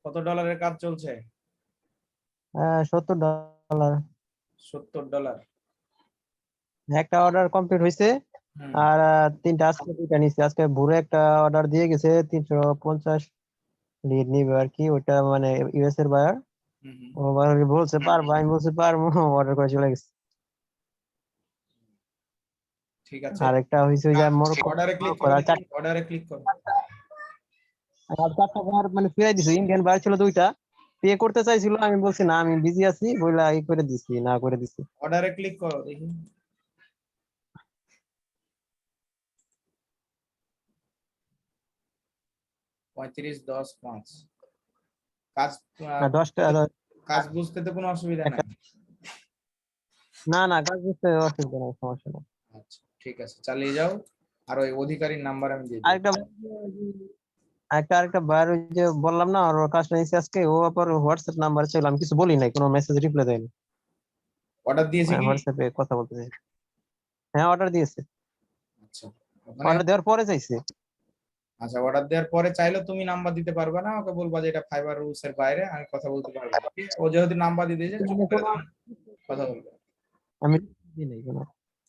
কত ডলারের কাজ চলছে? $70। $70। একটা অর্ডার কমপ্লিট হয়েছে, আর তিনটা আজকে দুইটা নিচ্ছে। আজকে ভোরে একটা অর্ডার দিয়ে গেছে 350 লিড নিবে আর কি, ওটা মানে ইউএস এর বায়ার। ও বলছে পারবো, আমি বলছি পারবো, অর্ডার করে চলে গেছে। ঠিক আছে, আর একটা হয়েছে যে মরক্কো অর্ডারে ক্লিক করো, অর্ডারে ক্লিক করো। আর চারটা বার মানে ফিরাই দিছি। ইন্ডিয়ান বায়ার ছিল দুইটা, পে করতে চাইছিল, আমি বলছি না আমি বিজি আছি বইলা ই করে দিছি, না করে দিছি। অর্ডারে ক্লিক করো দেখি। $35.10.5 কাজ, 10টা কাজ বুঝতে তো কোনো অসুবিধা নাই। না না, কাজ করতে অসুবিধা নেই, সমস্যা নেই। আচ্ছা ঠিক আছে, চালিয়ে যাও। আর ওই অধিকারীর নাম্বার আমি দিয়ে দিই। আরেকটা আরেকটা বার ওই যে বললাম না, ওর কাজটা নিচ্ছে আজকে, ও আবার হোয়াটসঅ্যাপ নাম্বার চাইলাম, আমি কিছু বলি নাই, কোনো মেসেজ রিপ্লাই দেয়নি। অর্ডার দিয়েছে কি? হোয়াটসঅ্যাপে কথা বলতেছে। হ্যাঁ অর্ডার দিয়েছে, আচ্ছা ওখানে, অর্ডার দেওয়ার পরে চাইছে। আচ্ছা অর্ডার দেওয়ার পরে চাইলে তুমি নাম্বার দিতে পারবে না, ওকে বলবা যে এটা ফাইবার রুলস এর বাইরে, আমি কথা বলতে পারবো না। ও যেহেতু নাম্বার দিয়ে দিয়েছে, চুপ করে তখন কথা বলবে। আমি দিই নাই কোনো।